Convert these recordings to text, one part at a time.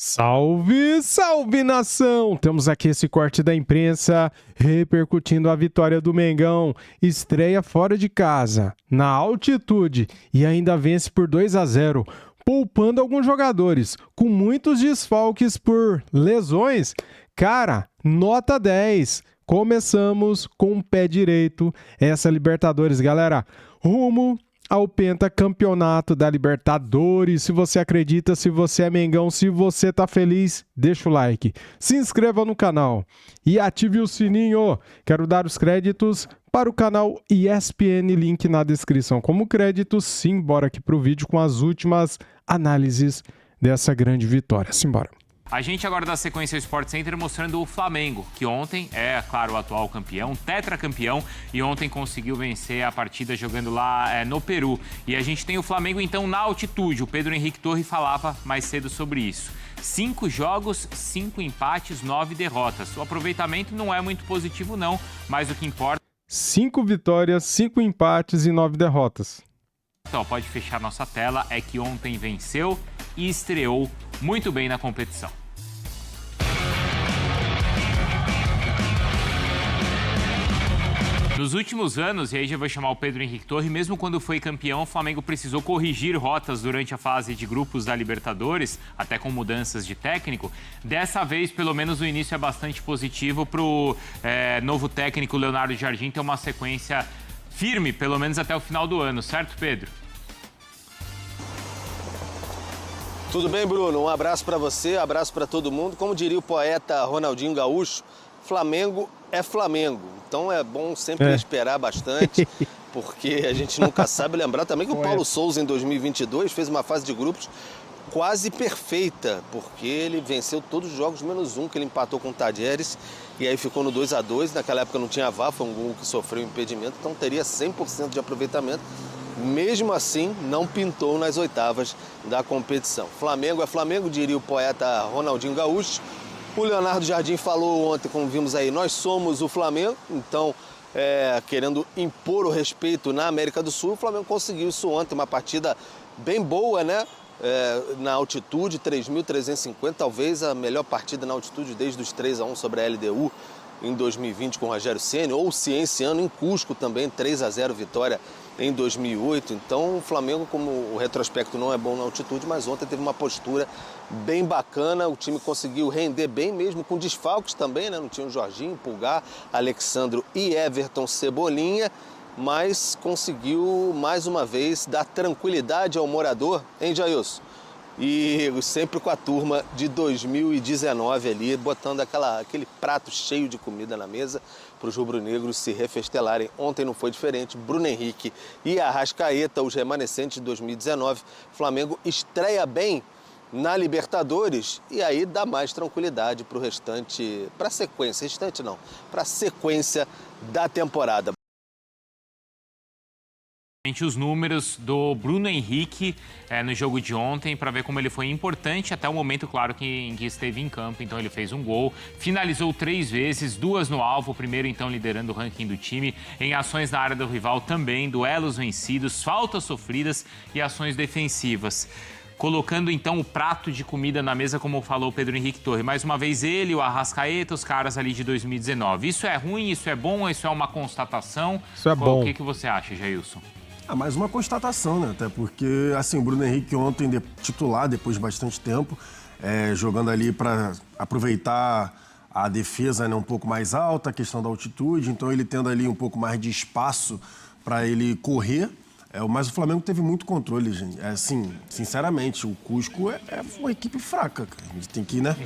Salve, salve nação! Temos aqui esse corte da imprensa repercutindo a vitória do Mengão. Estreia fora de casa, na altitude e ainda vence por 2-0, poupando alguns jogadores, com muitos desfalques por lesões. Cara, nota 10. Começamos com o pé direito essa Libertadores, galera. Rumo ao pentacampeonato da Libertadores. Se você acredita, se você é Mengão, se você tá feliz, deixa o like, se inscreva no canal e ative o sininho. Quero dar os créditos para o canal ESPN, link na descrição como créditos. Simbora aqui pro vídeo com as últimas análises dessa grande vitória. Simbora. A gente agora dá sequência ao Sport Center mostrando o Flamengo, que ontem é, claro, o atual campeão, tetracampeão, e ontem conseguiu vencer a partida jogando lá no Peru. E a gente tem o Flamengo, então, na altitude. O Pedro Henrique Torre falava mais cedo sobre isso. 5 jogos, 5 empates, 9 derrotas. O aproveitamento não é muito positivo, não, mas o que importa... 5 vitórias, 5 empates e 9 derrotas. Então, pode fechar nossa tela, é que ontem venceu e estreou muito bem na competição. Nos últimos anos, e aí já vou chamar o Pedro Henrique Torre, mesmo quando foi campeão, o Flamengo precisou corrigir rotas durante a fase de grupos da Libertadores, até com mudanças de técnico. Dessa vez, pelo menos, o início é bastante positivo para o novo técnico Leonardo Jardim ter uma sequência firme, pelo menos até o final do ano, certo, Pedro? Tudo bem, Bruno? Um abraço para você, abraço para todo mundo. Como diria o poeta Ronaldinho Gaúcho, Flamengo é Flamengo. Então é bom sempre esperar bastante, porque a gente nunca sabe. Lembrar também que o Paulo Souza, em 2022, fez uma fase de grupos quase perfeita, porque ele venceu todos os jogos, menos um que ele empatou com o Tadieres, e aí ficou no 2-2. Naquela época não tinha VAR, foi um gol que sofreu impedimento, então teria 100% de aproveitamento. Mesmo assim, não pintou nas oitavas da competição. Flamengo é Flamengo, diria o poeta Ronaldinho Gaúcho. O Leonardo Jardim falou ontem, como vimos aí, nós somos o Flamengo, então, querendo impor o respeito na América do Sul, o Flamengo conseguiu isso ontem, uma partida bem boa, né? Na altitude, 3.350, talvez a melhor partida na altitude desde os 3-1 sobre a LDU em 2020 com o Rogério Ceni, ou Cienciano em Cusco também, 3-0 vitória em 2008. Então o Flamengo, como o retrospecto não é bom na altitude, mas ontem teve uma postura bem bacana, o time conseguiu render bem mesmo com desfalques também, né? Não tinha o Jorginho, Pulgar, Alexandro e Everton Cebolinha, mas conseguiu mais uma vez dar tranquilidade ao morador, hein, Jailson? E sempre com a turma de 2019 ali, botando aquele prato cheio de comida na mesa para os rubro-negros se refestelarem. Ontem não foi diferente. Bruno Henrique e Arrascaeta, os remanescentes de 2019. Flamengo estreia bem na Libertadores e aí dá mais tranquilidade para o restante, para a sequência, restante não, para a sequência da temporada. Os números do Bruno Henrique no jogo de ontem, para ver como ele foi importante até o momento, claro, em que esteve em campo. Então ele fez um gol, finalizou 3 vezes, 2 no alvo, o primeiro então liderando o ranking do time, em ações na área do rival também, duelos vencidos, faltas sofridas e ações defensivas. Colocando então o prato de comida na mesa, como falou o Pedro Henrique Torre. Mais uma vez ele, o Arrascaeta, os caras ali de 2019. Isso é ruim, isso é bom, isso é uma constatação? Isso é bom. O que você acha, Jailson? Mais uma constatação, né? Até porque, assim, o Bruno Henrique ontem titular, depois de bastante tempo, jogando ali para aproveitar a defesa, né, um pouco mais alta, a questão da altitude, então ele tendo ali um pouco mais de espaço para ele correr. Mas o Flamengo teve muito controle, gente. Assim, sinceramente, o Cusco é uma equipe fraca, cara. A gente tem que, né,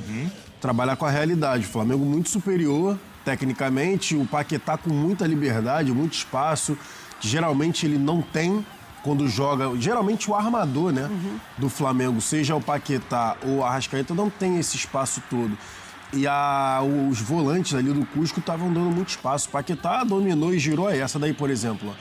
trabalhar com a realidade. O Flamengo muito superior, tecnicamente, o Paquetá com muita liberdade, muito espaço, que geralmente ele não tem quando joga. Geralmente o armador, né, do Flamengo, seja o Paquetá ou a Arrascaeta, não tem esse espaço todo. E os volantes ali do Cusco estavam dando muito espaço. O Paquetá dominou e girou essa daí, por exemplo.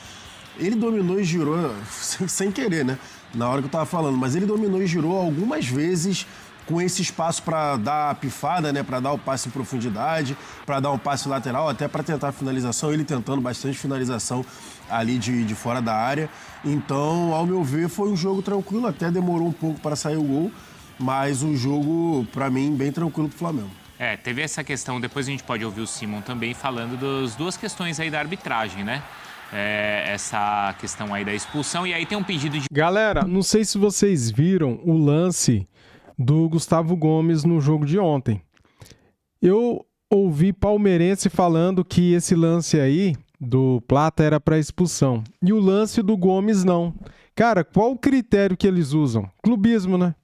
Ele dominou e girou sem querer, né? Na hora que eu tava falando. Mas ele dominou e girou algumas vezes com esse espaço para dar a pifada, né? Para dar o passe em profundidade, para dar um passe lateral, até para tentar a finalização. Ele tentando bastante finalização ali de fora da área. Então, ao meu ver, foi um jogo tranquilo. Até demorou um pouco para sair o gol. mas um jogo, para mim, bem tranquilo pro Flamengo. Teve essa questão, depois a gente pode ouvir o Simon também falando das duas questões aí da arbitragem, né? Essa questão aí da expulsão, e aí tem um pedido de... Galera, não sei se vocês viram o lance do Gustavo Gomes no jogo de ontem. Eu ouvi palmeirense falando que esse lance aí do Plata era para expulsão, e o lance do Gomes não. Cara, qual o critério que eles usam? Clubismo, né?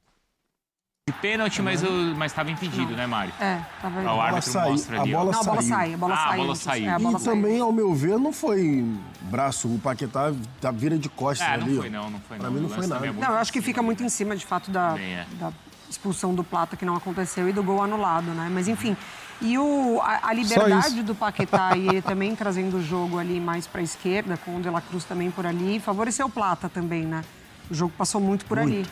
De pênalti, mas estava impedido, né, Mário? Tava... O árbitro mostra ali. A bola saiu. A bola saiu. A bola e também, ao meu ver, não foi braço. O Paquetá vira de costas ali. Não foi não. Pra mim não foi nada. Não, eu acho que fica muito em cima, de fato, da expulsão do Plata, que não aconteceu, e do gol anulado, né? Mas, enfim... E a liberdade do Paquetá e ele também trazendo o jogo ali mais para a esquerda, com o De La Cruz também por ali, favoreceu o Plata também, né? O jogo passou muito por ali.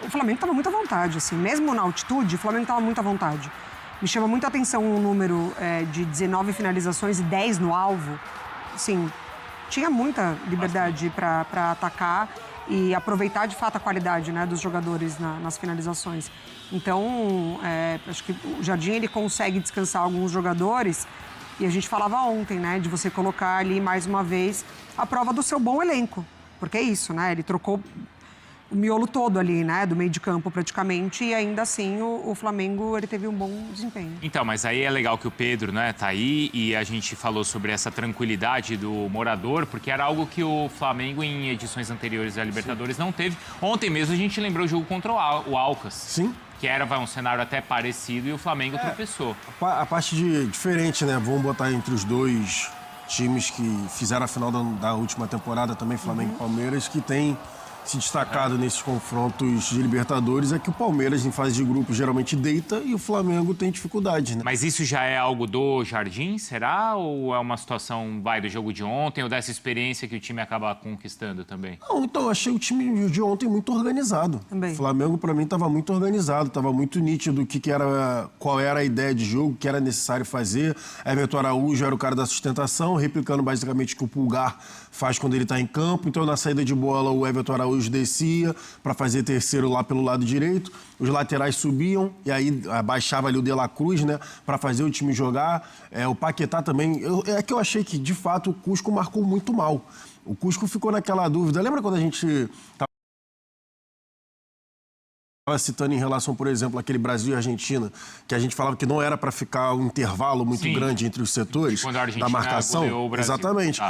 O Flamengo estava muito à vontade, assim. Mesmo na altitude, o Flamengo estava muito à vontade. Me chama muito a atenção o número de 19 finalizações e 10 no alvo. Assim, tinha muita liberdade para atacar e aproveitar, de fato, a qualidade, né, dos jogadores nas finalizações. Então, acho que o Jardim ele consegue descansar alguns jogadores, e a gente falava ontem, né, de você colocar ali, mais uma vez, a prova do seu bom elenco. Porque é isso, né, ele trocou o miolo todo ali, né, do meio de campo praticamente, e ainda assim o Flamengo ele teve um bom desempenho. Então, mas aí é legal que o Pedro, né, tá aí, e a gente falou sobre essa tranquilidade do morador, porque era algo que o Flamengo em edições anteriores da Libertadores não teve. Ontem mesmo a gente lembrou o jogo contra o Alcas. Sim. Que era um cenário até parecido, e o Flamengo tropeçou. A parte diferente, né, vamos botar entre os dois times que fizeram a final da última temporada também, Flamengo e Palmeiras, que tem se destacado nesses confrontos de Libertadores, é que o Palmeiras, em fase de grupo, geralmente deita, e o Flamengo tem dificuldade, né? Mas isso já é algo do Jardim, será? Ou é uma situação, do jogo de ontem, ou dessa experiência que o time acaba conquistando também? Não, então, eu achei o time de ontem muito organizado. Também. O Flamengo, para mim, estava muito organizado, estava muito nítido qual era a ideia de jogo, o que era necessário fazer. Everton Araújo era o cara da sustentação, replicando basicamente o que o Pulgar faz quando ele está em campo. Então, na saída de bola, o Everton Araújo descia para fazer terceiro lá pelo lado direito, os laterais subiam e aí abaixava ali o De La Cruz, né, para fazer o time jogar. O Paquetá também, é que eu achei que de fato o Cusco marcou muito mal. O Cusco ficou naquela dúvida. Lembra quando a gente estava citando em relação, por exemplo, aquele Brasil e Argentina, que a gente falava que não era para ficar um intervalo muito grande entre os setores da marcação? Exatamente.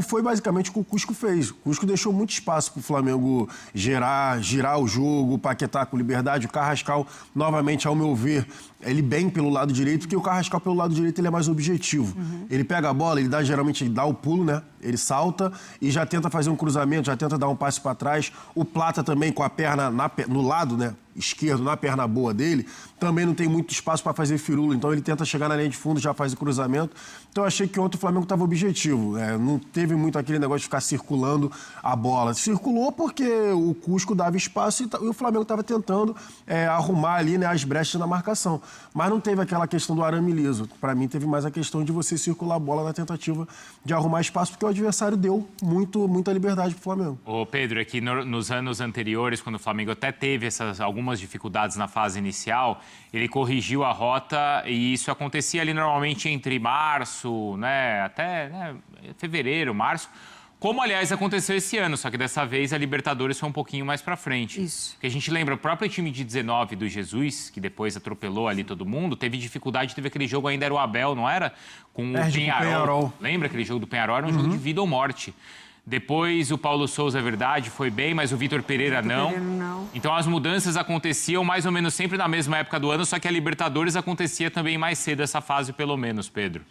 Foi basicamente o que o Cusco fez. O Cusco deixou muito espaço para o Flamengo girar o jogo, o Paquetá com liberdade, o Carrascal, novamente, ao meu ver, ele bem pelo lado direito, porque o Carrascal pelo lado direito ele é mais objetivo. Ele pega a bola, geralmente ele dá o pulo, né? Ele salta e já tenta fazer um cruzamento, já tenta dar um passe para trás. O Plata também com a perna no lado, né, esquerdo, na perna boa dele, também não tem muito espaço para fazer firula, então ele tenta chegar na linha de fundo, já faz o cruzamento. Então eu achei que ontem o Flamengo estava objetivo, não teve muito aquele negócio de ficar circulando a bola. Circulou porque o Cusco dava espaço e o Flamengo estava tentando arrumar ali, né, as brechas na marcação. Mas não teve aquela questão do arame liso. Para mim teve mais a questão de você circular a bola na tentativa de arrumar espaço, porque o adversário deu muita liberdade para o Flamengo. Ô Pedro, aqui nos anos anteriores, quando o Flamengo até teve algumas dificuldades na fase inicial, ele corrigiu a rota e isso acontecia ali normalmente entre março, né, até fevereiro, março, como aliás aconteceu esse ano, só que dessa vez a Libertadores foi um pouquinho mais pra frente. Isso. Porque a gente lembra, o próprio time de 19 do Jesus, que depois atropelou ali todo mundo, teve dificuldade, teve aquele jogo, ainda era o Abel, não era? Com o Penharol. Lembra aquele jogo do Penharol? Era um jogo de vida ou morte. Depois o Paulo Souza, é verdade, foi bem, mas o Vitor Pereira não. Então as mudanças aconteciam mais ou menos sempre na mesma época do ano, só que a Libertadores acontecia também mais cedo essa fase, pelo menos, Pedro.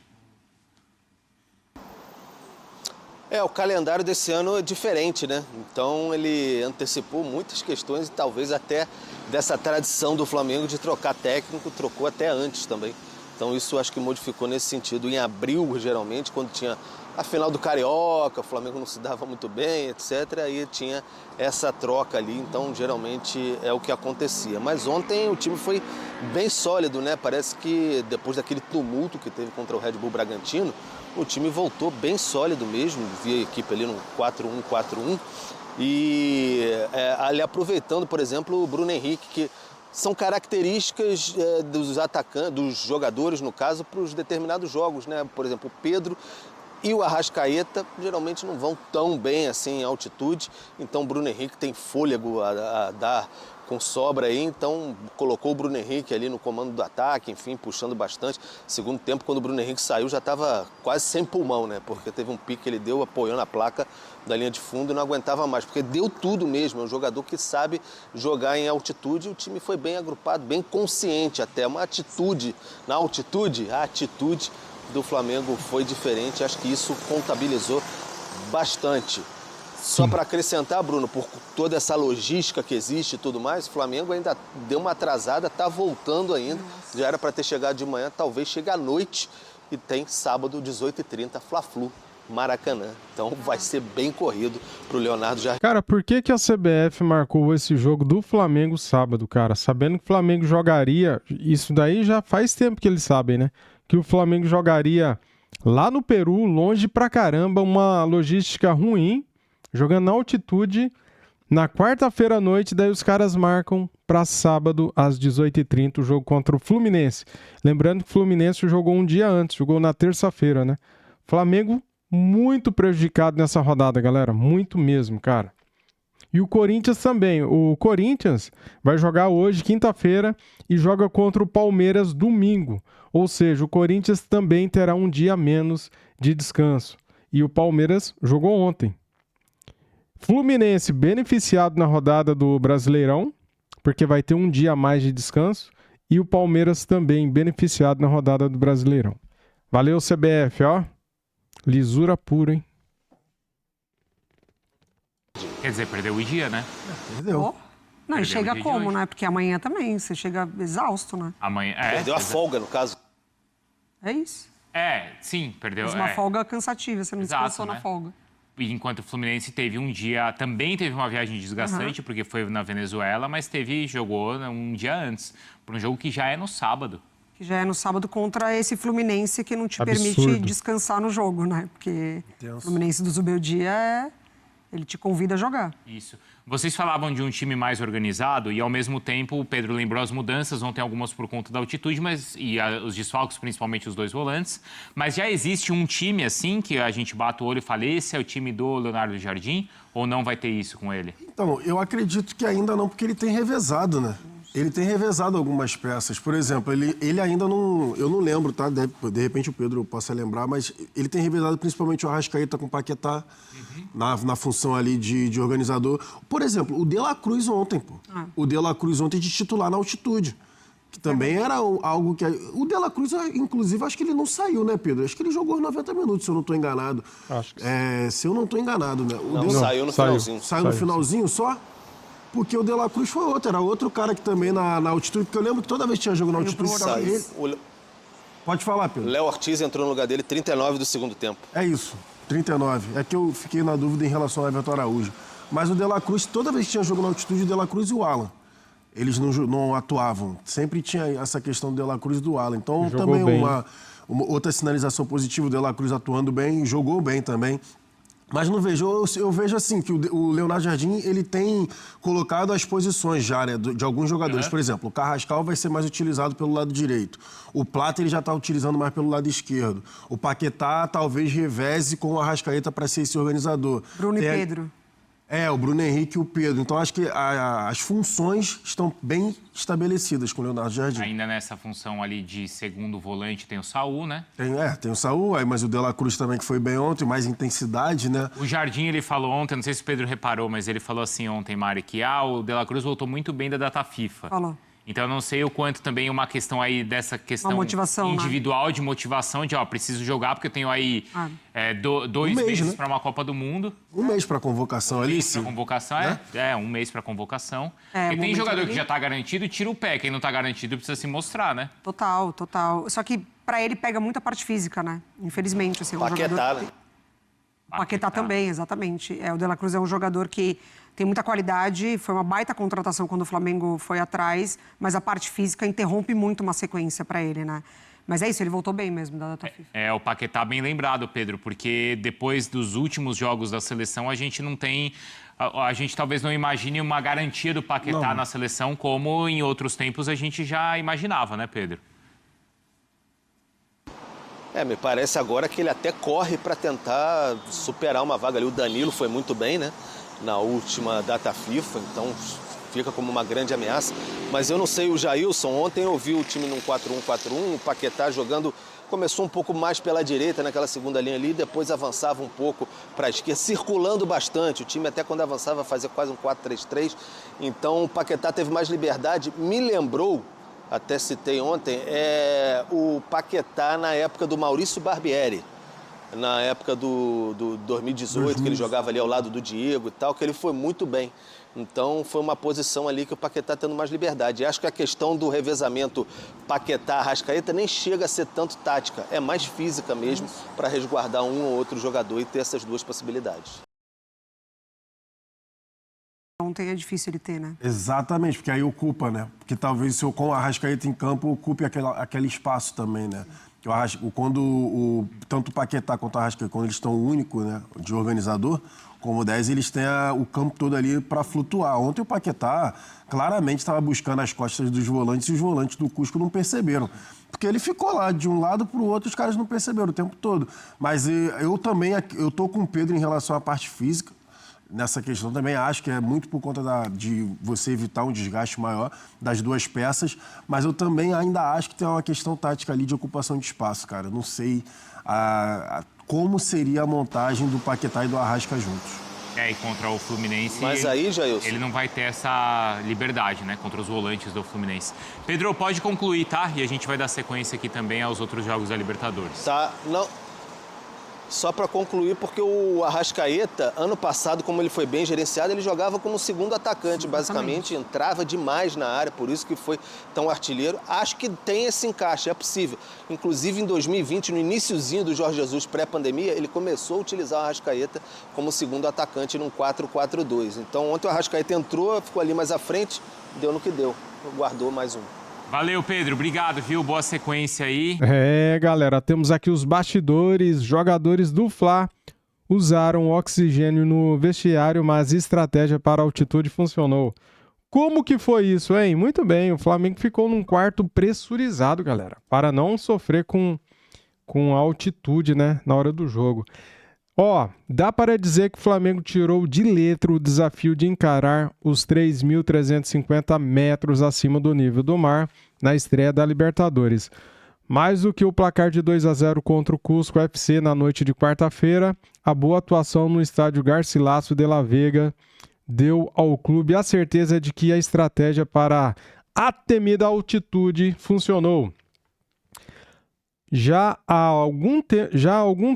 O calendário desse ano é diferente, né? Então ele antecipou muitas questões e talvez até dessa tradição do Flamengo de trocar técnico, trocou até antes também. Então isso acho que modificou nesse sentido. Em abril, geralmente, quando tinha a final do Carioca, o Flamengo não se dava muito bem, etc. Aí tinha essa troca ali, então geralmente é o que acontecia. Mas ontem o time foi bem sólido, né? Parece que depois daquele tumulto que teve contra o Red Bull Bragantino, o time voltou bem sólido mesmo, via a equipe ali no 4-1-4-1. E ali aproveitando, por exemplo, o Bruno Henrique, que são características dos atacantes, dos jogadores, no caso, para os determinados jogos, né? Por exemplo, o Pedro e o Arrascaeta geralmente não vão tão bem assim em altitude, então o Bruno Henrique tem fôlego a dar com sobra aí, então colocou o Bruno Henrique ali no comando do ataque, enfim, puxando bastante. Segundo tempo, quando o Bruno Henrique saiu, já estava quase sem pulmão, né? Porque teve um pique que ele deu, apoiando a placa da linha de fundo e não aguentava mais, porque deu tudo mesmo. É um jogador que sabe jogar em altitude e o time foi bem agrupado, bem consciente até. Uma atitude na altitude, a atitude do Flamengo foi diferente. Acho que isso contabilizou bastante. Só para acrescentar, Bruno, por toda essa logística que existe e tudo mais, o Flamengo ainda deu uma atrasada, está voltando ainda. Já era para ter chegado de manhã, talvez chegue à noite. E tem sábado, 18h30, Fla-Flu, Maracanã. Então vai ser bem corrido para o Leonardo Jardim. Cara, por que a CBF marcou esse jogo do Flamengo sábado, cara? Sabendo que o Flamengo jogaria, isso daí já faz tempo que eles sabem, né? Que o Flamengo jogaria lá no Peru, longe pra caramba, uma logística ruim, jogando na altitude, na quarta-feira à noite, daí os caras marcam para sábado às 18h30 o jogo contra o Fluminense. Lembrando que o Fluminense jogou um dia antes, jogou na terça-feira, né? Flamengo muito prejudicado nessa rodada, galera, muito mesmo, cara. E o Corinthians também. O Corinthians vai jogar hoje, quinta-feira, e joga contra o Palmeiras domingo. Ou seja, o Corinthians também terá um dia a menos de descanso. E o Palmeiras jogou ontem. Fluminense beneficiado na rodada do Brasileirão, porque vai ter um dia a mais de descanso, e o Palmeiras também beneficiado na rodada do Brasileirão. Valeu, CBF, ó. Lisura pura, hein? Quer dizer, perdeu o dia, né? Perdeu. Oh. Não, e Perdeu chega o dia de como, hoje. né? Porque amanhã também, você chega exausto, né? Amanhã. Perdeu a folga, no caso. É isso. Sim, perdeu. Mas uma folga cansativa, você não Exato, descansou né? na folga. Enquanto o Fluminense teve um dia, também teve uma viagem desgastante, porque foi na Venezuela, mas jogou um dia antes, para um jogo que já é no sábado. Que já é no sábado contra esse Fluminense que não te Absurdo. permite descansar no jogo, né? Porque o Fluminense do Zubeldia, ele te convida a jogar. Isso. Vocês falavam de um time mais organizado e, ao mesmo tempo, o Pedro lembrou as mudanças, ontem algumas por conta da altitude, os desfalques, principalmente os dois volantes. Mas já existe um time, assim, que a gente bate o olho e fala, esse é o time do Leonardo Jardim? Ou não vai ter isso com ele? Então, eu acredito que ainda não, porque ele tem revezado, né? Ele tem revezado algumas peças. Por exemplo, ele ainda não... Eu não lembro, tá? De repente o Pedro possa lembrar, mas ele tem revezado principalmente o Arrascaeta com o Paquetá, na função ali de organizador. Por exemplo, o De La Cruz ontem, pô. O De La Cruz ontem de titular na altitude. Que também era algo que... O De La Cruz, inclusive, acho que ele não saiu, né, Pedro? Acho que ele jogou 90 minutos, se eu não estou enganado. Acho que se eu não estou enganado, né? Saiu no finalzinho. Saiu no finalzinho só? Porque o De La Cruz foi outro, era outro cara que também na altitude, porque eu lembro que toda vez que tinha jogo na altitude... Pode falar, Pedro. O Léo Ortiz entrou no lugar dele 39 do segundo tempo. É isso, 39. É que eu fiquei na dúvida em relação ao Everton Araújo. Mas o De La Cruz, toda vez que tinha jogo na altitude, o De La Cruz e o Alan. Eles não atuavam. Sempre tinha essa questão do De La Cruz e do Alan. Então, jogou também bem. uma outra sinalização positiva, o De La Cruz atuando bem, jogou bem também. Mas não vejo, eu vejo assim, que o Leonardo Jardim, ele tem colocado as posições já, né, de alguns jogadores. Por exemplo, o Carrascal vai ser mais utilizado pelo lado direito. O Plata, ele já está utilizando mais pelo lado esquerdo. O Paquetá, talvez, reveze com o Arrascaeta para ser esse organizador. Bruno e Pedro. O Bruno Henrique e o Pedro. Então, acho que as funções estão bem estabelecidas com o Leonardo Jardim. Ainda nessa função ali de segundo volante tem o Saul, né? Tem o Saul, mas o De La Cruz também, que foi bem ontem, mais intensidade, né? O Jardim, ele falou ontem, não sei se o Pedro reparou, mas ele falou assim ontem, Mari, que o De La Cruz voltou muito bem da data FIFA. Falou. Então, eu não sei o quanto também uma questão aí dessa questão motivação, individual, né? De motivação, de preciso jogar, porque eu tenho aí 2 meses, né? Para uma Copa do Mundo. Um mês para convocação ali, sim. Para convocação, né? um mês para convocação. Porque tem jogador que já está garantido, tira o pé. Quem não está garantido precisa se mostrar, né? Total. Só que para ele pega muita parte física, né? Infelizmente, assim, Paquetá, né? Paquetá também, exatamente. O De La Cruz é um jogador que tem muita qualidade, foi uma baita contratação quando o Flamengo foi atrás, mas a parte física interrompe muito uma sequência para ele, né? Mas é isso, ele voltou bem mesmo da data FIFA. O Paquetá bem lembrado, Pedro, porque depois dos últimos jogos da seleção a gente não tem a gente talvez não imagine uma garantia do Paquetá na seleção como em outros tempos a gente já imaginava, né, Pedro? Me parece agora que ele até corre para tentar superar uma vaga ali. O Danilo foi muito bem, né, na última data FIFA, então fica como uma grande ameaça. Mas eu não sei, o Jailson, ontem eu vi o time num 4-1-4-1, o Paquetá jogando, começou um pouco mais pela direita naquela segunda linha ali, depois avançava um pouco para a esquerda, circulando bastante. O time até quando avançava fazia quase um 4-3-3, então o Paquetá teve mais liberdade. Me lembrou, até citei ontem, o Paquetá na época do Maurício Barbieri, na época do 2018, que ele jogava ali ao lado do Diego e tal, que ele foi muito bem. Então foi uma posição ali que o Paquetá tendo mais liberdade. E acho que a questão do revezamento Paquetá-Arrascaeta nem chega a ser tanto tática, é mais física mesmo, para resguardar um ou outro jogador e ter essas duas possibilidades. Ontem é difícil ele ter, né? Exatamente, porque aí ocupa, né? Porque talvez se eu com o Arrascaeta em campo ocupe aquele espaço também, né? Quando tanto o Paquetá quanto o Arrascaeta, quando eles estão únicos, né, de organizador, como 10, eles têm o campo todo ali para flutuar. Ontem o Paquetá claramente estava buscando as costas dos volantes e os volantes do Cusco não perceberam. Porque ele ficou lá de um lado para o outro, os caras não perceberam o tempo todo. Mas eu também, eu tô com o Pedro em relação à parte física. Nessa questão também acho que é muito por conta de você evitar um desgaste maior das duas peças, mas eu também ainda acho que tem uma questão tática ali de ocupação de espaço, cara. Eu não sei como seria a montagem do Paquetá e do Arrasca juntos. E contra o Fluminense, mas aí, Jailson, ele não vai ter essa liberdade, né, contra os volantes do Fluminense. Pedro, pode concluir, tá? E a gente vai dar sequência aqui também aos outros jogos da Libertadores. Tá, não... Só para concluir, porque o Arrascaeta, ano passado, como ele foi bem gerenciado, ele jogava como segundo atacante, basicamente, entrava demais na área, por isso que foi tão artilheiro. Acho que tem esse encaixe, é possível. Inclusive, em 2020, no iniciozinho do Jorge Jesus pré-pandemia, ele começou a utilizar o Arrascaeta como segundo atacante num 4-4-2. Então, ontem o Arrascaeta entrou, ficou ali mais à frente, deu no que deu, guardou mais um. Valeu, Pedro. Obrigado, viu? Boa sequência aí. Galera, temos aqui os bastidores. Jogadores do Fla usaram oxigênio no vestiário, mas estratégia para a altitude funcionou. Como que foi isso, hein? Muito bem, o Flamengo ficou num quarto pressurizado, galera, para não sofrer com a altitude, né, na hora do jogo. Dá para dizer que o Flamengo tirou de letra o desafio de encarar os 3.350 metros acima do nível do mar na estreia da Libertadores. Mais do que o placar de 2-0 contra o Cusco FC na noite de quarta-feira, a boa atuação no estádio Garcilaso de la Vega deu ao clube a certeza de que a estratégia para a temida altitude funcionou. Já há algum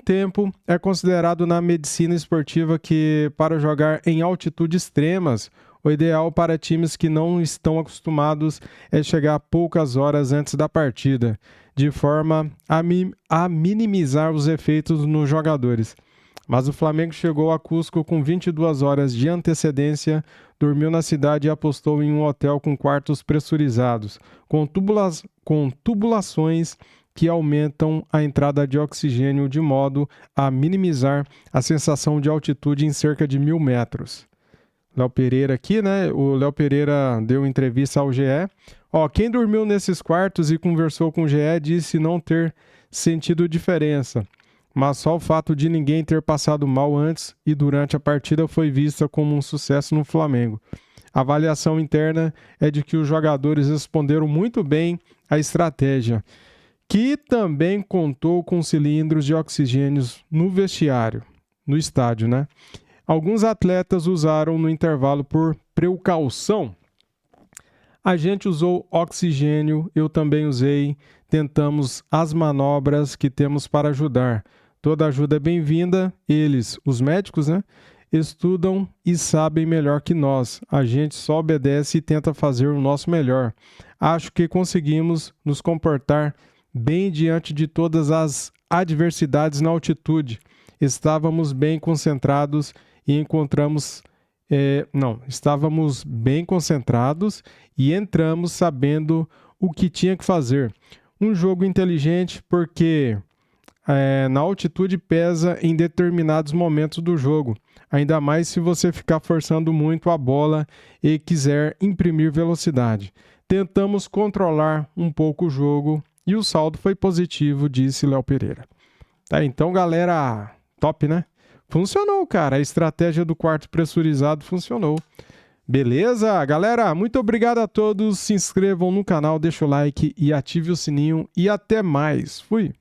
tempo é considerado na medicina esportiva que para jogar em altitudes extremas, o ideal para times que não estão acostumados é chegar poucas horas antes da partida, de forma a minimizar os efeitos nos jogadores. Mas o Flamengo chegou a Cusco com 22 horas de antecedência, dormiu na cidade e apostou em um hotel com quartos pressurizados, com tubulações que aumentam a entrada de oxigênio de modo a minimizar a sensação de altitude em cerca de 1.000 metros. Léo Pereira aqui, né? O Léo Pereira deu entrevista ao GE. Quem dormiu nesses quartos e conversou com o GE disse não ter sentido diferença, mas só o fato de ninguém ter passado mal antes e durante a partida foi vista como um sucesso no Flamengo. A avaliação interna é de que os jogadores responderam muito bem à estratégia, que também contou com cilindros de oxigênio no vestiário, no estádio, né? Alguns atletas usaram no intervalo por precaução. A gente usou oxigênio, eu também usei, tentamos as manobras que temos para ajudar. Toda ajuda é bem-vinda, eles, os médicos, né? Estudam e sabem melhor que nós. A gente só obedece e tenta fazer o nosso melhor. Acho que conseguimos nos comportar bem diante de todas as adversidades na altitude. Estávamos bem concentrados e estávamos bem concentrados e entramos sabendo o que tinha que fazer. Um jogo inteligente porque na altitude pesa em determinados momentos do jogo, ainda mais se você ficar forçando muito a bola e quiser imprimir velocidade. Tentamos controlar um pouco o jogo e o saldo foi positivo, disse Léo Pereira. Tá, então, galera, top, né? Funcionou, cara. A estratégia do quarto pressurizado funcionou. Beleza? Galera, muito obrigado a todos. Se inscrevam no canal, deixa o like e ative o sininho. E até mais. Fui!